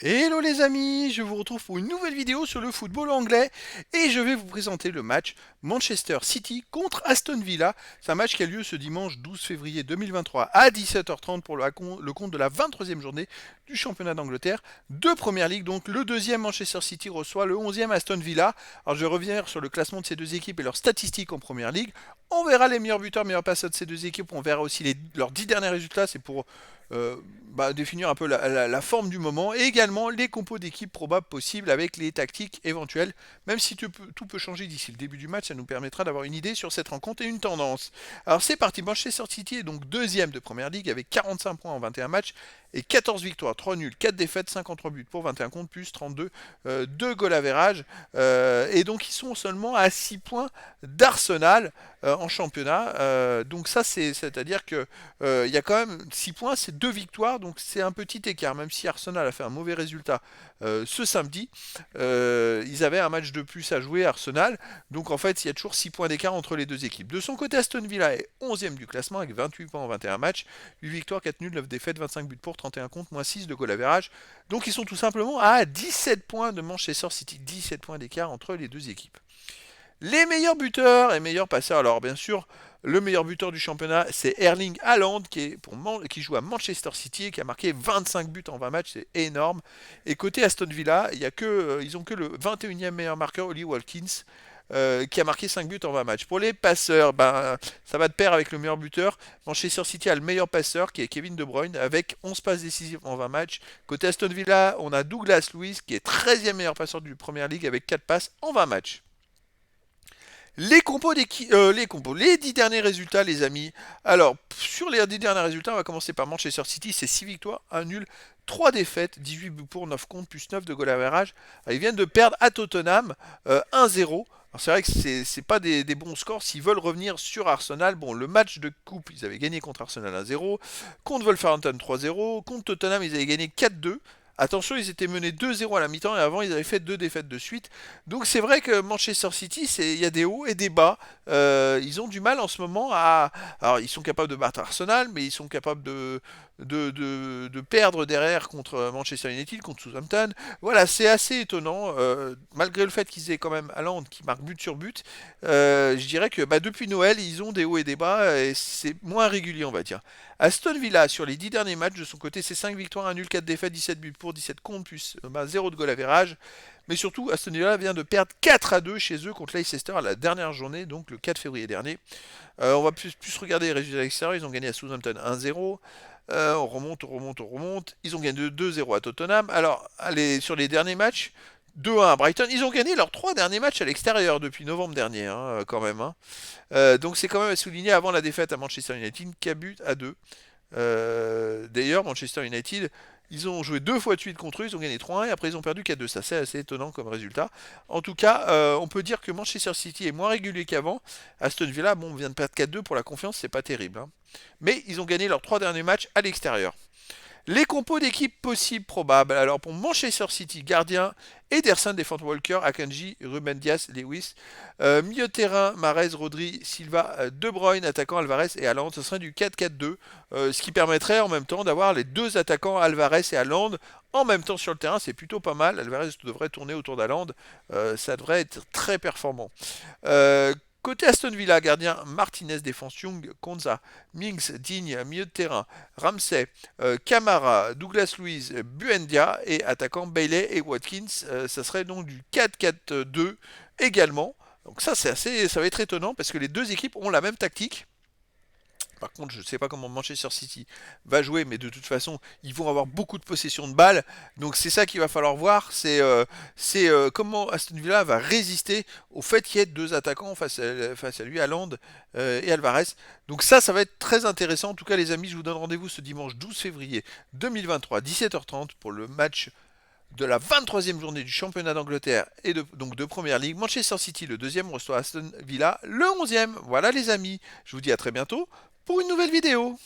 Hello les amis, je vous retrouve pour une nouvelle vidéo sur le football anglais et je vais vous présenter le match Manchester City contre Aston Villa. C'est un match qui a lieu ce dimanche 12 février 2023 à 17h30 pour le compte de la 23e journée du championnat d'Angleterre de Première Ligue. Donc le deuxième Manchester City reçoit le 11e Aston Villa. Alors je vais revenir sur le classement de ces deux équipes et leurs statistiques en Première Ligue. On verra les meilleurs buteurs, meilleurs passeurs de ces deux équipes. On verra aussi leurs 10 derniers résultats. C'est pour définir un peu la forme du moment et également les compos d'équipe probables possibles avec les tactiques éventuelles. Même si tout peut changer d'ici le début du match, ça nous permettra d'avoir une idée sur cette rencontre et une tendance. Alors c'est parti, Manchester City est donc deuxième de Première Ligue avec 45 points en 21 matchs et 14 victoires, 3 nuls, 4 défaites, 53 buts pour 21 contre plus 32, 2 goal average. Et donc ils sont seulement à 6 points d'Arsenal en championnat. Donc ça c'est-à-dire que il y a quand même 6 points, c'est 2 victoires, donc c'est un petit écart, même si Arsenal a fait un mauvais résultat ce samedi. Ils avaient un match de plus à jouer, Arsenal, donc en fait il y a toujours 6 points d'écart entre les deux équipes. De son côté, Aston Villa est 11e du classement avec 28 points en 21 matchs, 8 victoires, 4 nuls, 9 défaites, 25 buts pour, 31 contre, moins 6 de goal average. Donc ils sont tout simplement à 17 points de Manchester City, 17 points d'écart entre les deux équipes. Les meilleurs buteurs et meilleurs passeurs. Alors bien sûr, le meilleur buteur du championnat, c'est Erling Haaland qui joue à Manchester City et qui a marqué 25 buts en 20 matchs, c'est énorme. Et côté Aston Villa, ils ont que le 21e meilleur marqueur, Oli Watkins, qui a marqué 5 buts en 20 matchs. Pour les passeurs, ça va de pair avec le meilleur buteur. Manchester City a le meilleur passeur qui est Kevin De Bruyne avec 11 passes décisives en 20 matchs. Côté Aston Villa, on a Douglas Luiz qui est 13e meilleur passeur du Premier League avec 4 passes en 20 matchs. Les 10 derniers résultats, les amis. Alors, sur les 10 derniers résultats, on va commencer par Manchester City, c'est 6 victoires, 1 nul, 3 défaites, 18 buts pour, 9 contre, plus 9 de goal average. Ils viennent de perdre à Tottenham 1-0. Alors c'est vrai que c'est pas des bons scores s'ils veulent revenir sur Arsenal. Bon, le match de coupe, ils avaient gagné contre Arsenal 1-0, contre Wolverhampton 3-0, contre Tottenham, ils avaient gagné 4-2. Attention, ils étaient menés 2-0 à la mi-temps et avant ils avaient fait deux défaites de suite. Donc c'est vrai que Manchester City, il y a des hauts et des bas. Ils ont du mal en ce moment à... Alors ils sont capables de battre Arsenal, mais ils sont capables de perdre derrière contre Manchester United, contre Southampton. Voilà, c'est assez étonnant. Malgré le fait qu'ils aient quand même Haaland qui marque but sur but, je dirais que depuis Noël, ils ont des hauts et des bas et c'est moins régulier, on va dire. Aston Villa, sur les 10 derniers matchs, de son côté, c'est 5 victoires, 1 nul, 4 défaites, 17 buts pour, 17 contre, plus 0 de goal average. Mais surtout, Aston Villa vient de perdre 4-2 chez eux contre Leicester à la dernière journée, donc le 4 février dernier. On va plus regarder les résultats extérieurs. Ils ont gagné à Southampton 1-0. On remonte. Ils ont gagné 2-0 à Tottenham. Alors, allez, sur les derniers matchs, 2-1 à Brighton. Ils ont gagné leurs 3 derniers matchs à l'extérieur depuis novembre dernier, quand même. Donc c'est quand même à souligner avant la défaite à Manchester United, 4 buts à 2. D'ailleurs, Manchester United, ils ont joué 2 fois de suite contre eux, ils ont gagné 3-1 et après ils ont perdu 4-2. Ça, c'est assez étonnant comme résultat. En tout cas, on peut dire que Manchester City est moins régulier qu'avant. Aston Villa, bon, vient de perdre 4-2 pour la confiance, c'est pas terrible. Mais ils ont gagné leurs 3 derniers matchs à l'extérieur. Les compos d'équipe possibles probables. Alors pour Manchester City, gardien Ederson, défense Walker, Akanji, Ruben Dias, Lewis. Milieu de terrain, Mahrez, Rodri, Silva, De Bruyne, attaquant Alvarez et Haaland. Ce serait du 4-4-2, ce qui permettrait en même temps d'avoir les deux attaquants Alvarez et Haaland en même temps sur le terrain. C'est plutôt pas mal. Alvarez devrait tourner autour d'Haaland. Ça devrait être très performant. Côté Aston Villa, gardien Martinez, défense Young, Konza, Mings, Digne, milieu de terrain, Ramsey, Camara, Douglas Luiz, Buendia et attaquant Bailey et Watkins. Ça serait donc du 4-4-2 également. Donc ça va être étonnant parce que les deux équipes ont la même tactique. Par contre, je ne sais pas comment Manchester City va jouer, mais de toute façon, ils vont avoir beaucoup de possession de balles. Donc c'est ça qu'il va falloir voir. C'est comment Aston Villa va résister au fait qu'il y ait deux attaquants face à lui, Haaland et Alvarez. Donc ça va être très intéressant. En tout cas, les amis, je vous donne rendez-vous ce dimanche 12 février 2023, 17h30, pour le match de la 23e journée du championnat d'Angleterre et donc de Première Ligue. Manchester City, le deuxième, reçoit Aston Villa, le 11e. Voilà les amis, je vous dis à très bientôt pour une nouvelle vidéo.